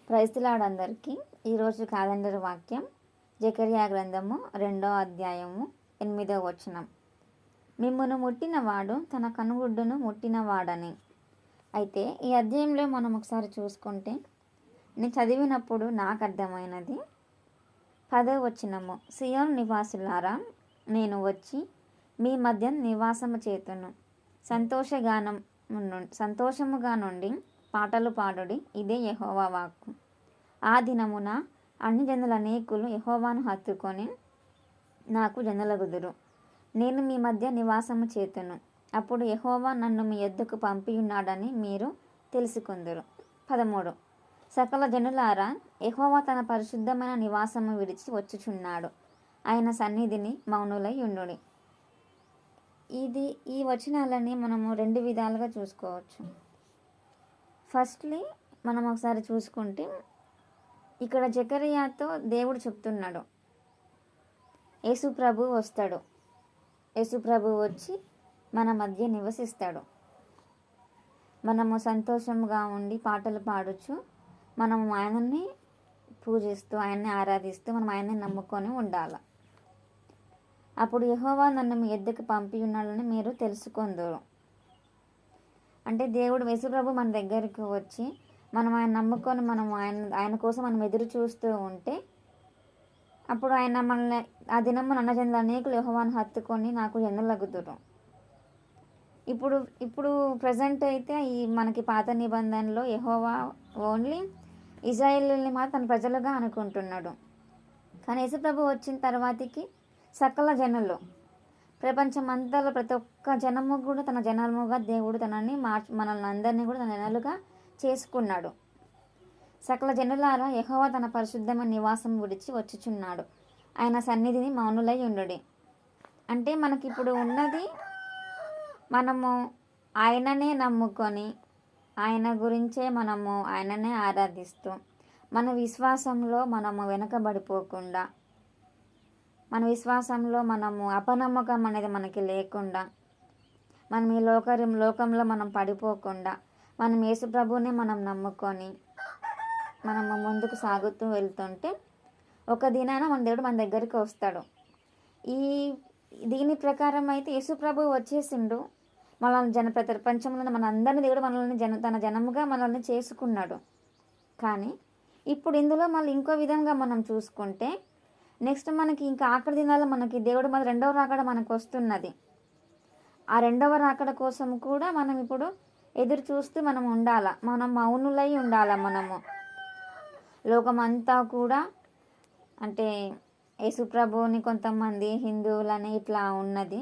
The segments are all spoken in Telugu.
క్రైస్తలాడందరికీ ఈరోజు క్యాలెండర్ వాక్యం జకర్యా గ్రంథము 2వ అధ్యాయము 8వ వచనం. మిమ్మును ముట్టినవాడు తన కనుగుడ్డును ముట్టినవాడని. అయితే ఈ అధ్యాయంలో మనం ఒకసారి చూసుకుంటే నేను చదివినప్పుడు నాకు అర్థమైనది 10వ వచనము. సియోను నివాసులారా, నేను వచ్చి మీ మధ్య నివాసము చేతును, సంతోషముగా నుండి పాటలు పాడుడి, ఇదే యెహోవా వాక్కు. ఆ దినమున అన్ని జనుల అనేకులు యెహోవాను హత్తుకొని నాకు జనులగుదురు. నేను మీ మధ్య నివాసము చేతును, అప్పుడు యెహోవా నన్ను మీ యొద్దకు పంపియున్నాడని మీరు తెలుసుకొందురు. 13. సకల జనులారా, యెహోవా తన పరిశుద్ధమైన నివాసము విడిచి వచ్చుచున్నాడు, ఆయన సన్నిధిని మౌనులై ఉండుడి. ఈ వచనాలని మనము 2 విధాలుగా చూసుకోవచ్చు. ఫస్ట్లీ మనం ఒకసారి చూసుకుంటే ఇక్కడ జకర్యాతో దేవుడు చెప్తున్నాడు, యేసు ప్రభు వస్తాడు, యేసు ప్రభు వచ్చి మన మధ్య నివసిస్తాడు. మనము సంతోషంగా ఉండి పాటలు పాడుచు మనము ఆయనని పూజిస్తూ ఆయన్ని ఆరాధిస్తూ మనం ఆయన్ని నమ్ముకొని ఉండాలి. అప్పుడు యెహోవా నన్ను మీ యొద్దకు పంపి ఉన్నాడని మీరు తెలుసుకొందురు. అంటే దేవుడు యేసు ప్రభు మన దగ్గరికి వచ్చి మనం ఆయన నమ్ముకొని మనం ఆయన కోసం మనం ఎదురు చూస్తూ ఉంటే అప్పుడు ఆయన మనల్ని ఆ దినము అన్నజనులు అనేకులు యెహోవాను హత్తుకొని నాకు జనులగుదురు. ఇప్పుడు ప్రజెంట్ అయితే ఈ మనకి పాత నిబంధనలో యెహోవా ఓన్లీ ఇజ్రాయేలుని మాత్రం తన ప్రజలుగా అనుకుంటున్నాడు. కానీ యేసు ప్రభు వచ్చిన తర్వాతకి సకల జనులు, ప్రపంచమంతలో ప్రతి ఒక్క జనము కూడా తన జనముగా దేవుడు తనని మనల్ని అందరినీ కూడా తన జనాలుగా చేసుకున్నాడు. సకల జనులారా, యెహోవా తన పరిశుద్ధమైన నివాసం విడిచి వచ్చుచున్నాడు, ఆయన సన్నిధిని మౌనులై ఉండుడి. అంటే మనకి ఇప్పుడు ఉన్నది మనము ఆయననే నమ్ముకొని ఆయన గురించే మనము ఆయననే ఆరాధిస్తూ మన విశ్వాసంలో మనము వెనకబడిపోకుండా, మన విశ్వాసంలో మనము అపనమ్మకం అనేది మనకి లేకుండా, మనం ఈ లోకంలో మనం పడిపోకుండా మనం యేసు ప్రభువుని మనం నమ్ముకొని మనము ముందుకు సాగుతూ వెళ్తుంటే ఒక దినాన మన దేవుడు మన దగ్గరికి వస్తాడు. దీని ప్రకారం అయితే యేసు ప్రభు వచ్చేసిండు, మనల్ని ప్రపంచంలో మన అందరినీ దేవుడు మనల్ని తన జనముగా మనల్ని చేసుకున్నాడు. కానీ ఇప్పుడు ఇందులో మళ్ళీ ఇంకో విధంగా మనం చూసుకుంటే నెక్స్ట్ మనకి ఇంకా ఆఖరి దినాల్లో మనకి దేవుడు మన 2వ రాకడ మనకు వస్తున్నది. ఆ 2వ రాకడ కోసం కూడా మనం ఇప్పుడు ఎదురు చూస్తూ మనం ఉండాల, మనం మౌనులై ఉండాల. మనము లోకమంతా కూడా అంటే యేసు ప్రభువుని కొంతమంది హిందువులని ఇట్లా ఉన్నది,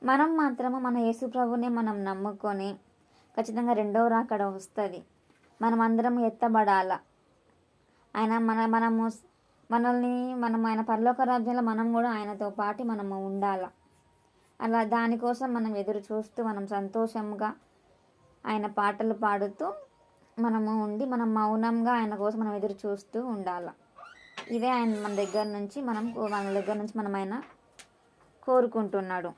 మనం మాత్రము మన యేసు ప్రభుని మనం నమ్ముకొని ఖచ్చితంగా 2వ రాకడ వస్తుంది, మనం అందరం ఎత్తబడాల. మనం ఆయన పరలోక రాజ్యంలో మనం కూడా ఆయనతో పాటు మనము ఉండాల. అలా దానికోసం మనం ఎదురు చూస్తూ మనం సంతోషంగా ఆయన పాటలు పాడుతూ మనము ఉండి మనం మౌనంగా ఆయన కోసం మనం ఎదురు చూస్తూ ఉండాలి. ఇదే ఆయన మన దగ్గర నుంచి మనం ఆయన కోరుకుంటున్నాడు.